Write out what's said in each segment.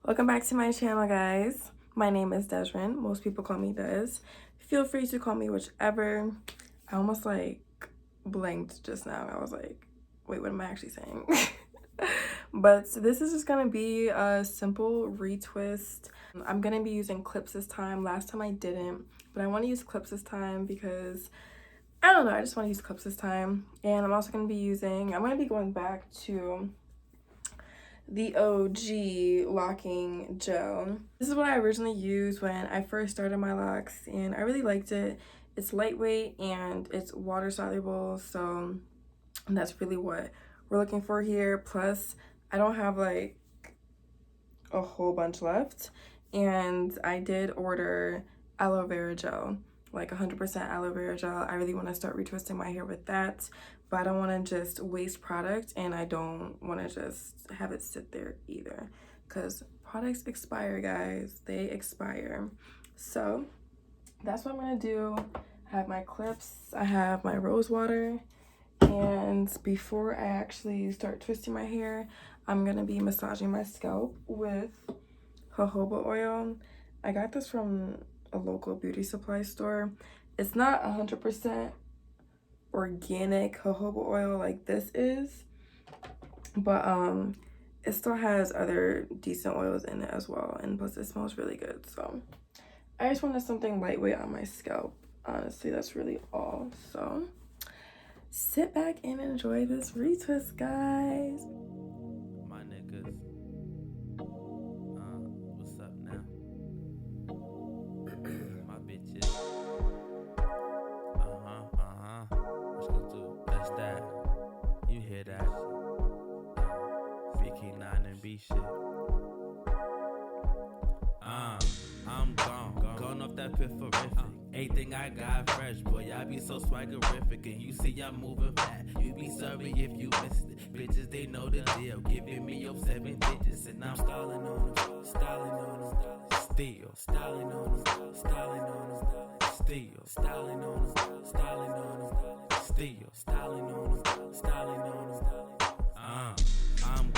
Welcome back to my channel, guys. My name is Desrin. Most people call me Des. Feel free to call me whichever. I almost like blanked just now. I was like, wait, what am I actually saying? But this is just gonna be a simple retwist. I'm gonna be using clips this time. Last time I didn't, but I want to use clips this time because I don't know, I just want to use clips this time. And I'm also going to be going back to the OG locking gel. This is what I originally used when I first started my locks, and I really liked it. It's lightweight and it's water soluble, so that's really what we're looking for here. Plus, I don't have like a whole bunch left, and I did order aloe vera gel, like 100% aloe vera gel. I really want to start retwisting my hair with that, but I don't want to just waste product, and I don't want to just have it sit there either, because products expire, guys. They expire. So that's what I'm gonna do. I have my clips, I have my rose water, and before I actually start twisting my hair, I'm gonna be massaging my scalp with jojoba oil. I got this from a local beauty supply store. It's not 100% organic jojoba oil like this is, but it still has other decent oils in it as well, and plus it smells really good. So I just wanted something lightweight on my scalp. Honestly, that's really all. So sit back and enjoy this retwist, guys. My niggas, what's up now? My bitches, let's go do that's that. You hear that? VK9 and B shit. I'm gone off that pifferific. Anything I got fresh, boy, I be so swaggerific. And you see I'm moving fast, you be sorry if you missed it. Bitches, they know the deal, giving me your 7 digits. And I'm styling on them, styling on them. Still styling on them, styling on them. Still styling on them, styling on them. Still styling on them, styling on them. I'm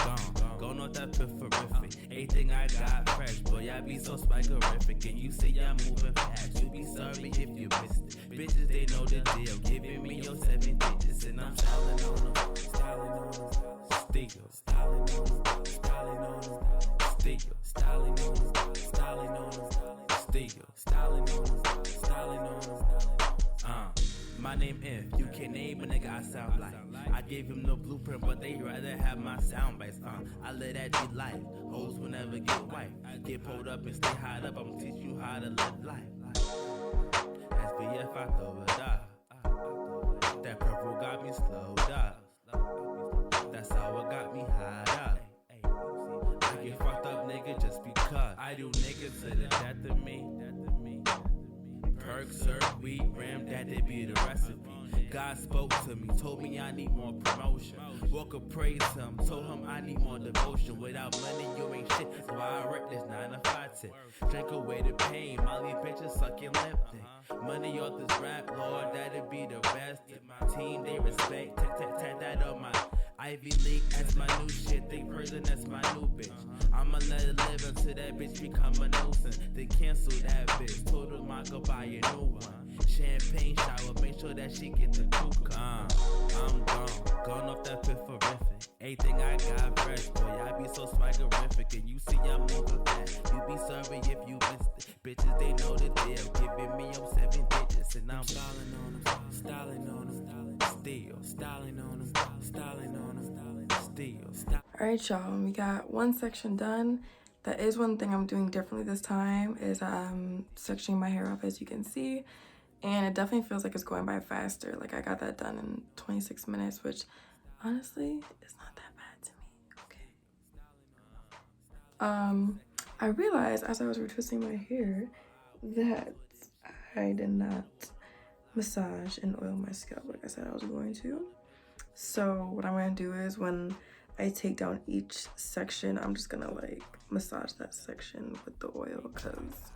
gone off that pifferific. Anything I got fresh, boy, I be so swaggerific. And you say I'm moving fast, you be sorry if you missed it. Bitches, they know the deal, giving me your 7 digits. And I'm styling on them, styling on them. Still styling on them, styling on them. Still styling on them, styling on them. Still styling on them, styling on them. My name if you can name a nigga I sound like. I gave him no blueprint, but they rather have my sound bites. I let that be life. Hoes will never get white. Get pulled up and stay high up. I'm teach you how to live life. SBF, I throw it up. That purple got me slowed up. That's how it got me high up. I get fucked up, nigga, just because I do niggas to the death of me. Perk, sir, weed, ram, that they be the recipe. God spoke to me, told me I need more promotion. Walker praised him, told him I need more devotion. Without money, you ain't shit, so I work this 9 to 5 tip. Drink away the pain, Molly bitches sucking lip thing. Money off this rap, Lord, that'd be the best. My team, they respect, tag that on my Ivy League, that's my new shit. Think prison, that's my new bitch. I'ma let it live until that bitch become a nuisance. Then cancel that bitch, told her I go buy a new one. Champagne shower, make sure that she get the hookah. I'm gone off that pifferific. Anything I got fresh, boy, I be so swaggerific. And you see I'm moving fast, you be sorry if you missed it. Bitches, they know the deal, giving me your 7 digits. And I'm styling on them, styling on them. Still styling on them, styling on them. Still. Alright, y'all, we got one section done. That is one thing I'm doing differently this time, is I'm sectioning my hair off, as you can see, and it definitely feels like it's going by faster. Like, I got that done in 26 minutes, which honestly is not that bad to me. Okay. I realized as I was retwisting my hair that I did not massage and oil my scalp like I said I was going to. So what I'm gonna do is when I take down each section, I'm just gonna like massage that section with the oil, because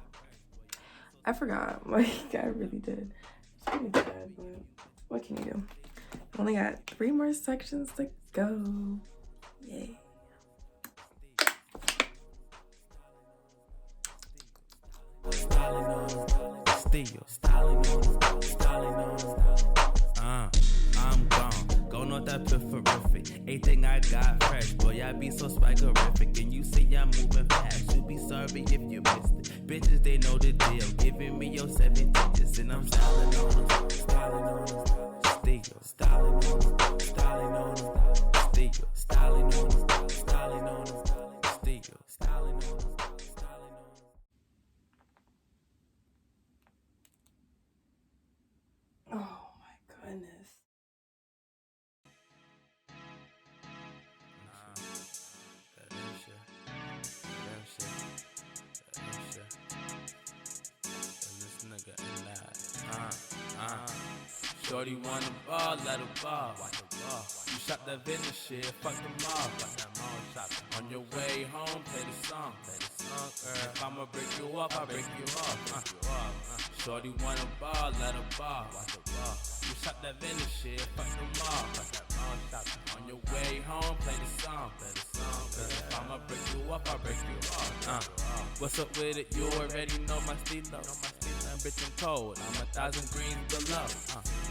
I forgot. Like, I really did. It's pretty bad, but what can you do? Only got 3 more sections to go. Yay. styling on, steal, styling on, styling on. I'm gone, going off that pifferific. Anything I got fresh, boy, I be so swaggerific. And you say I'm moving fast, you be sorry if you missed it. Bitches, they know the deal, giving me your 7 digits. And I'm styling on them, styling on them, steal, styling on them, styling on them, steal, styling on them, styling on them, steal, styling on them, styling on them. Oh my goodness. Shorty wanna ball, let her ball. You shot that vendor shit, fuck them off. On your way home, play the song. If I'ma break you up, I break you off. Shorty wanna ball, let her ball. You shot that vendor shit, fuck them off. On your way home, play the song. Cause if I'ma break you up, I break you off. What's up with it? You already know my stilo. Bitch, I'm cold, I'm 1,000 greens below.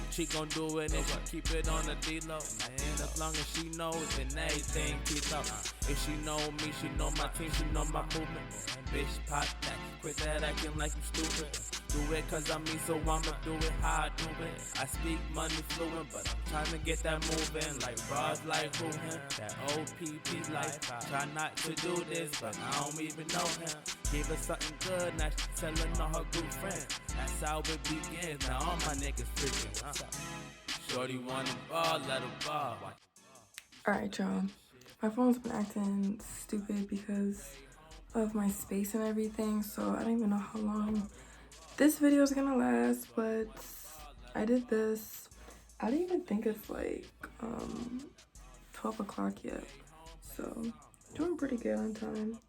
She gon' do it if she keep it on the D-low. And as long as she knows, then everything keep up. If she know me, she know my team, she know my movement. Bitch, pop that, quit that acting like you stupid. Do it cause I'm me, so I'ma do it how I do it. I speak money fluent, but I'm trying to get that moving. Like bras like who him, that OPP life. Try not to do this, but I don't even know him. Gave her something good, now she telling all her good friends. That's how it begins, now all my niggas freaking. Shorty wanna ball, let her ball. Alright, y'all. My phone's been acting stupid because of my space and everything, so I don't even know how long this video is gonna last, but I did this. I didn't even think it's like 12 o'clock yet, so doing pretty good on time.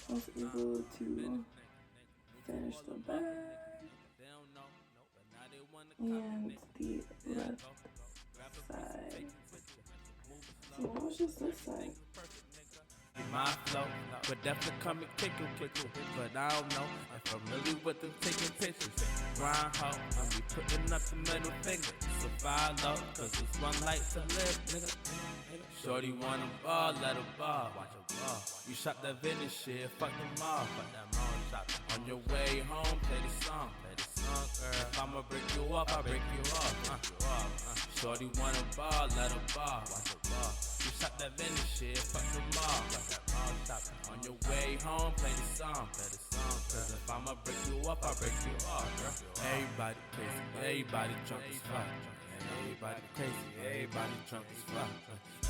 I was able to finish the back and the left side. So what was just this side? My flow, but definitely come and kick it, but I don't know if I'm really with them taking pictures. Grind hoe, I be putting up the middle finger, so follow, cause it's one life to live, nigga. Shorty wanna ball, let her ball. You shot that vendor shit, fuck them off. On your way home, play the song. If I'ma break you up, I break you off. Shorty wanna ball, let her ball. You shot that vendor shit, fuck them off. On your way home, play the song. Cause if I'ma break you up, I break you off. Everybody crazy, everybody drunk as fuck. Everybody crazy, everybody drunk as fuck.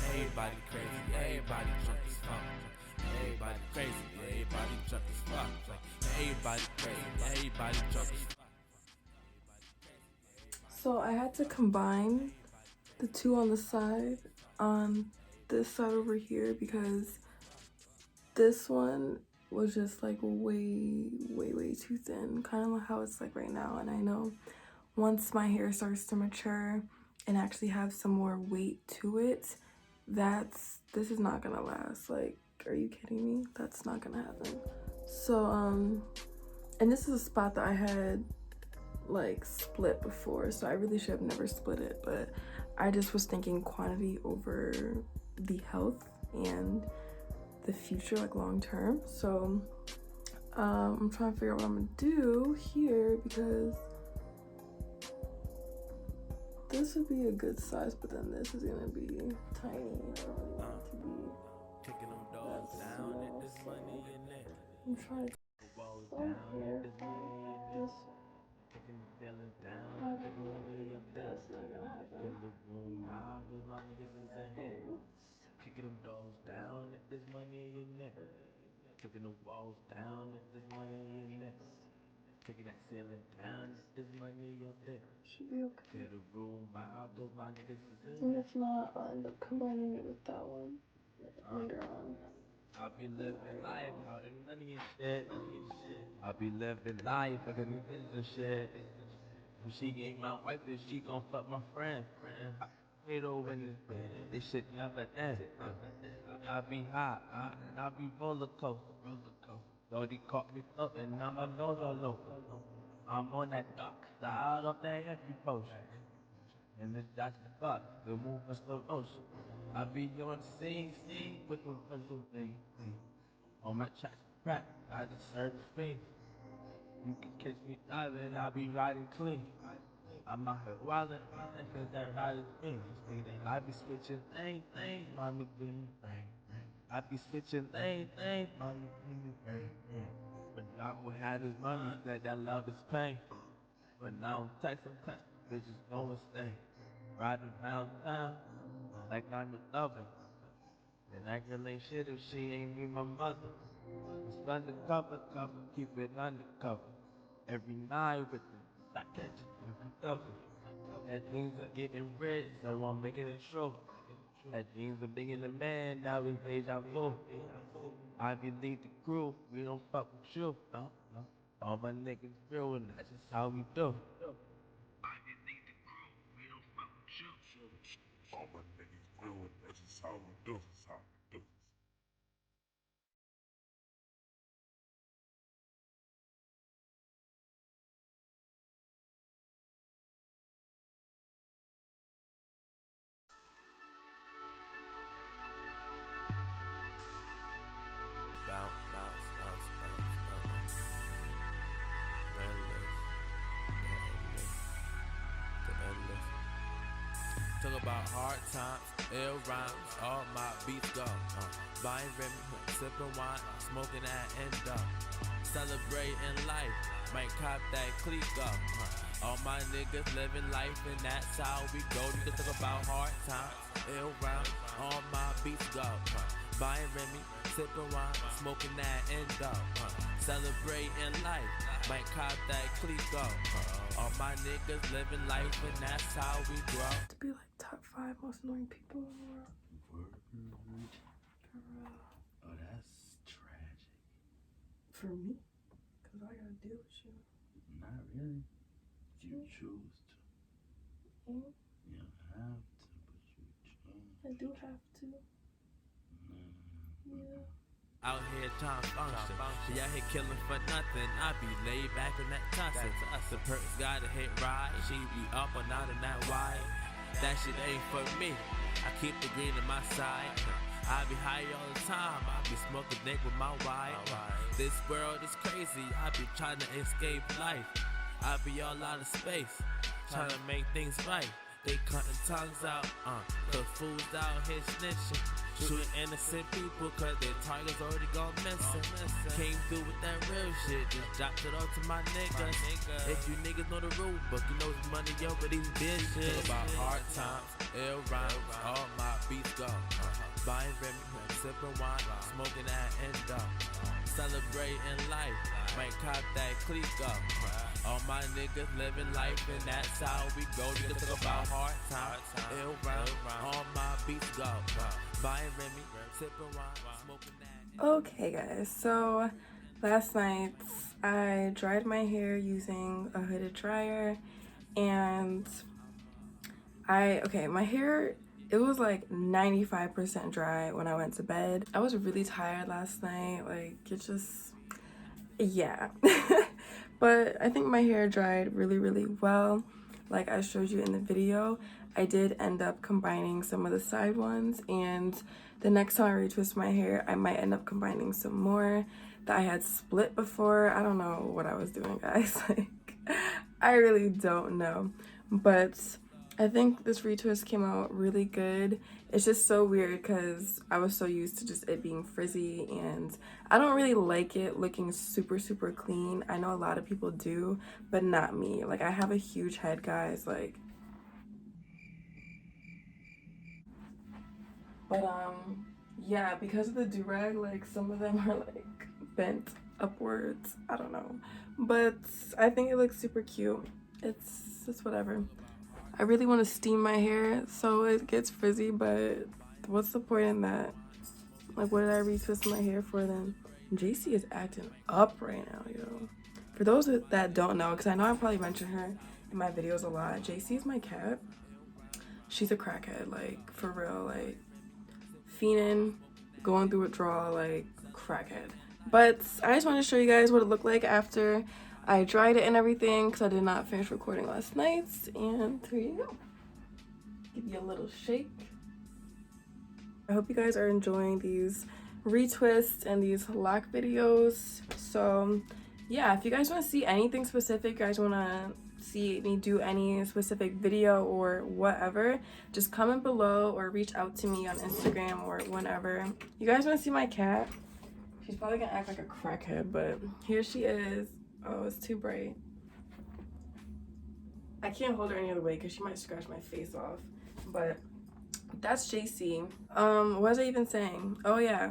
Everybody crazy, everybody drunk as fuck. Everybody crazy, everybody drunk as fuck. Everybody crazy, everybody drunk as fuck. So I had to combine the two on the side on this side over here because this one was just like way too thin, kind of like how it's like right now. And I know once my hair starts to mature and actually have some more weight to it, this is not gonna last. Like, are you kidding me? That's not gonna happen. So and this is a spot that I had like split before, so I really should have never split it, but I just was thinking quantity over the health and the future, like long term. So I'm trying to figure out what I'm gonna do here because this would be a good size, but then this is gonna be tiny. I don't really want it to be that small, so I'm trying to here this. That's not gonna happen. Kicking them dogs down if there's money in your neck. Kicking the walls down if there's money in your neck. Kicking that ceiling down if there's money in your neck. Should be okay. Clear the room out, those my niggas is in. And if not, I'll end up combining it with that one later on. I'll be living life out in money and shit. I'll be living life like a niggas and shit. When she ain't my wife, then she gon' fuck my friend. I hate over in this bed. This shit never ends. I be hot, and I be roller coaster. Lordy caught me floating, now my nose all over. I'm on that dark side of that empty potion. And then that's the fuck, the movement slow motion. I be on the scene with the little thing. On my track, crack, I just serve the fiend. You can catch me diving, I be riding clean. I'm out here wildin', cause that ride is me. I be switching thing, mommy doing thing. I be switching thing, mommy doing thing. But I would have this money, that love is pain. But now I'm texting, bitches know it's stay. Riding around town, like I'm a lover. And I can lay shit if she ain't me my mother. It's undercover, keep it undercover. Every night with the second, every double. And things are getting rich, so I'm making it true. And things are being the man, now we deja vu. I believe the crew, we don't fuck with you, no. All my niggas real, and that's just how we do. I believe the crew, we don't fuck with you. All my niggas real, and that's just how we do. Bounce, bounce, bounce, bounce, bounce. Endless, the endless. Talk about hard times, ill rhymes, all my beats go. Buying Remy, sipping wine, smoking that endo. Celebrating life, might cop that clique go. All my niggas living life and that's how we go. You can talk about hard times, ill rhymes, all my beats go. Buying Remy, sipping wine, smoking that endo. Celebrating life, might cop that clique go. All my niggas living life and that's how we grow. To be like top 5 most annoying people in the world. For real. Oh, that's tragic. For me? Because I gotta deal with you. Not really. You choose to. Mm. You don't have to, but you choose. I do have to. Yeah. Out here trying to function. She out here killing for nothing. I be laid back in that tussin. The perks gotta hit right. She be up or not in that wide. That shit ain't for me. I keep the green on my side. I be high all the time. I be smoking dick with my wife. This world is crazy. I be trying to escape life. I be all out of space, trying to make things right. They cutting tongues out, cause fools out here snitching. Shooting innocent people cause their targets already gone missing. Came through with that real shit, just dropped it off to my niggas. If you niggas know the rule book, you know it's money over these bitches. About hard times, ill rhymes, all my beats go. Buying Remy, sipping wine, smoking that endo. Celebrating life, might cop that clique up. All my niggas living life and that's how we go. You can talk about hard times, ill rhymes, all my beats go. Buying Remy, sipping wine, smoking that. Okay guys, so last night I dried my hair using a hooded dryer and my hair, it was like 95% dry when I went to bed. I was really tired last night, like it just, yeah. But I think my hair dried really well. Like I showed you in the video, I did end up combining some of the side ones, and the next time I retwist my hair, I might end up combining some more that I had split before. I don't know what I was doing, guys. Like, I really don't know. But I think this retwist came out really good. It's just so weird because I was so used to just it being frizzy, and I don't really like it looking super clean. I know a lot of people do, but not me. Like, I have a huge head, guys. Like, but yeah, because of the do-rag, like some of them are like bent upwards. I don't know, but I think it looks super cute. It's whatever. I really want to steam my hair so it gets frizzy, but what's the point in that? Like, what did I retwist my hair for then? JC is acting up right now, yo. For those that don't know, because I know I probably mention her in my videos a lot, JC is my cat. She's a crackhead, like, for real, like, fiending, going through withdrawal, like, crackhead. But I just wanted to show you guys what it looked like after I dried it and everything, because I did not finish recording last night. And here you go. Give you a little shake. I hope you guys are enjoying these retwists and these lock videos. So yeah, if you guys want to see anything specific, you guys want to see me do any specific video or whatever, just comment below or reach out to me on Instagram or whenever. You guys want to see my cat? She's probably gonna act like a crackhead, but here she is. Oh, it's too bright. I can't hold her any other way because she might scratch my face off. But that's JC. What was I even saying? Oh yeah,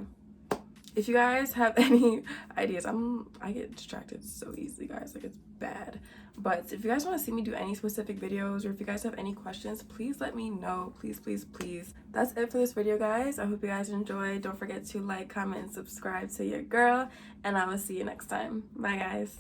if you guys have any ideas, I get distracted so easily, guys, like it's bad. But if you guys want to see me do any specific videos, or if you guys have any questions, please let me know. Please, please, please. That's it for this video, guys. I hope you guys enjoyed. Don't forget to like, comment, and subscribe to your girl, and I will see you next time. Bye, guys.